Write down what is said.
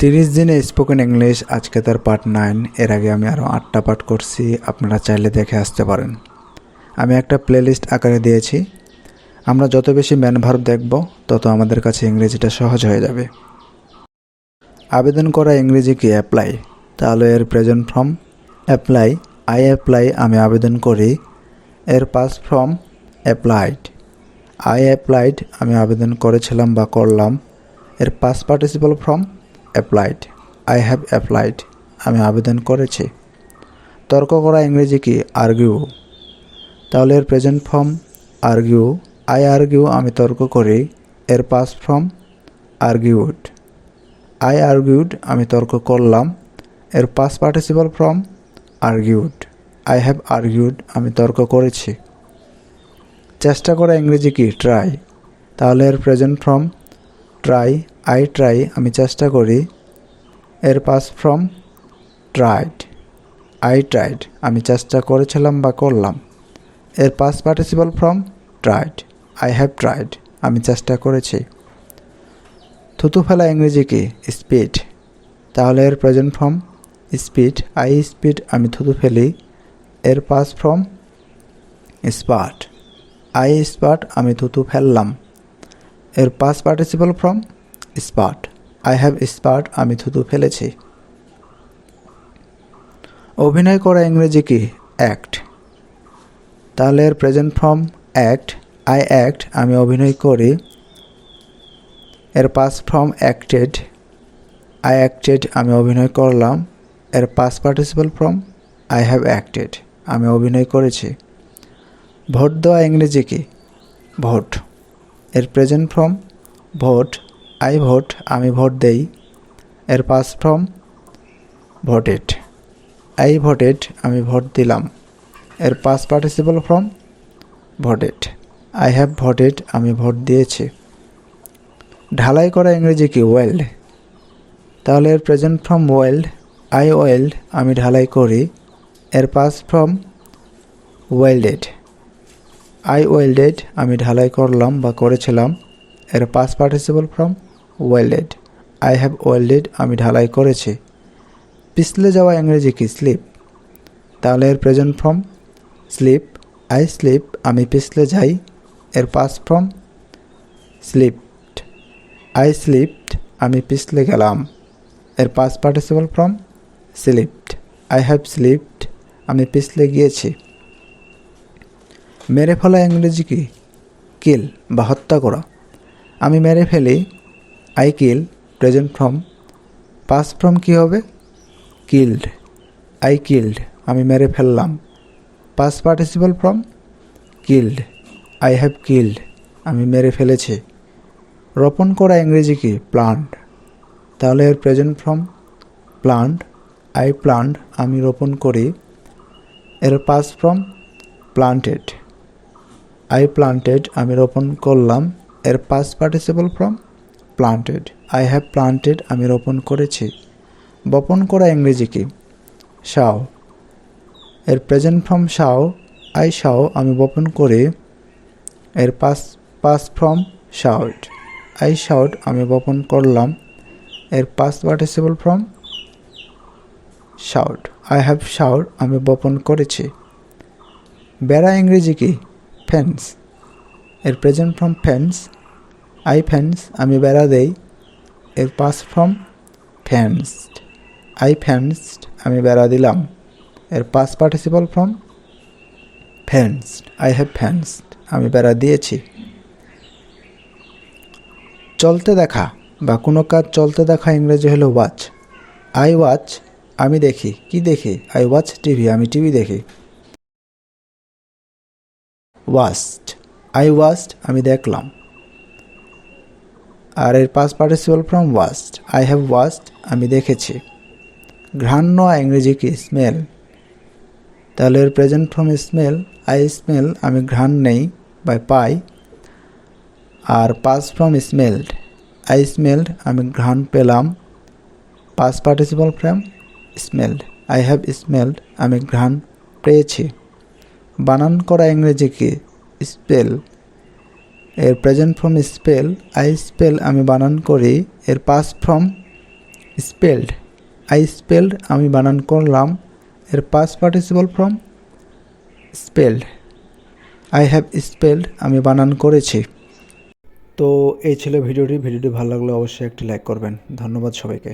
30 দিনে spoken English আজকে তার পার্ট 9। এর আগে আমি আরও 8টা পার্ট করছি, আপনারা চাইলে দেখে আসতে পারেন। আমি একটা প্লেলিস্ট আকারে দিয়েছি। আমরা যত বেশি ম্যান ভার্ব দেখব তত আমাদের কাছে ইংরেজিটা সহজ হয়ে যাবে। আবেদন করা ইংরেজি কি? অ্যাপ্লাই। তাহলে এর present form apply. I apply, আমি আবেদন করি। এর past form applied. I applied, আমি আবেদন করেছিলাম বা করলাম। এর past participle form applied. I have applied, আমি আবেদন করেছি। তর্ক করা ইংরেজি কি? আর্গিউ। তাহলে এর present form argue. I argue, আমি তর্ক করি। এর past form argued. I argued, আমি তর্ক করলাম। এর past participle form argued. I have argued, আমি তর্ক করেছি। চেষ্টা করা ইংরেজি কি? ট্রাই। তাহলে এর present form try. I try, আমি চেষ্টা করি। এর past form tried. I tried, আমি চেষ্টা করেছিলাম বা করলাম। এর past participle form tried. I have tried, আমি চেষ্টা করেছি। থুতু ফেলা ইংরেজি কি? স্পিড। তাহলে এর present form spit. I spit, আমি থুতু ফেলি। এর past form spat. I spat, আমি থুতু ফেললাম। এর past participle form spat. I have spat, আমি থুতু ফেলেছি। অভিনয় করা ইংরেজি কি? অ্যাক্ট। তাহলে এর present form act. I act, আমি অভিনয় করি। এর past form acted. I acted, আমি অভিনয় করলাম। এর past participle form I have acted, আমি অভিনয় করেছি। ভোট দেওয়া ইংরেজি কি? ভোট। এর present form vote. I vote, আমি ভোট দেই। এর past form voted. I voted, আমি ভোট দিলাম। এর past participle form voted. I have voted, আমি ভোট দিয়েছি। ঢালাই করা ইংরেজি কি? ওয়েল্ড। তাহলে এর present form weld. I weld, আমি ঢালাই করি। এর past form welded. I welded, আমি ঢালাই করলাম বা করেছিলাম। এর past participle form welded. I have welded, আমি ঢালাই করেছি। পিছলে যাওয়া ইংরেজি কি? স্লিপ। তাহলে এর present form slip. I slip, আমি পিছলে যাই। এর past form slipped. I slipped, আমি পিছলে গেলাম। এর past participle form slipped. I have slipped, আমি পিছলে গিয়েছি। মেরে ফেলা ইংরেজি কি? কিল বা হত্যা করা। আমি মেরে ফেলি। I kill, present form. Past form কী হবে? কিল্ড। আই কিল্ড, আমি মেরে ফেললাম। Past participle form killed. I have killed, আমি মেরে ফেলেছি। রোপণ করা ইংরেজি কি? প্লান্ট। তাহলে এর present form plant. I plant, আমি রোপণ করি। এর past form planted. I planted, আমি রোপণ করলাম। এর past participle form planted. I have planted, আমি রোপণ করেছি। বপন করা ইংরেজি কি? শাও। এর প্রেজেন্ট ফর্ম শাও। আই শাও, আমি বপন করি। এর past form shout. I shout, আমি বপন করলাম। এর past participle form shout. I have shout, আমি বপন করেছি। বেড়া ইংরেজি কি? ফেন্স। এর present form fence. I fence, আমি বেড়া দেই। এর past form fenced. I fenced, আমি বেড়া দিলাম। এর past participle form fenced. I have fenced, আমি বেড়া দিয়েছি। চলতে দেখা বা কোনো কাজ চলতে দেখা ইংরেজি হলো ওয়াচ। আই ওয়াচ, আমি দেখি। কি দেখি? আই ওয়াচ টিভি, আমি টিভি দেখি। ওয়াচড। আই ওয়াচড, আমি দেখলাম। আর এর past participle form watched. I have watched, আমি দেখেছি। ঘ্রাণ নেওয়া ইংরেজি কি? স্মেল। তাহলে এর present form smell. I smell, আমি ঘ্রাণ নেই বা পাই। আর past form smelled. I smelled, আমি ঘ্রাণ পেলাম। Past participle form smelled. I have smelled, আমি ঘ্রাণ পেয়েছি। বানান করা ইংরেজি কি? স্পেল। এর present form spell. I spell, আমি বানান করি। এর past form spelled, I spelled আমি বানান করলাম। এর past participle form spelled, I have spelled আমি বানান করেছি। তো এই ছিল ভিডিওটি ভালো লাগলে অবশ্যই একটি লাইক করবেন। ধন্যবাদ সবাইকে।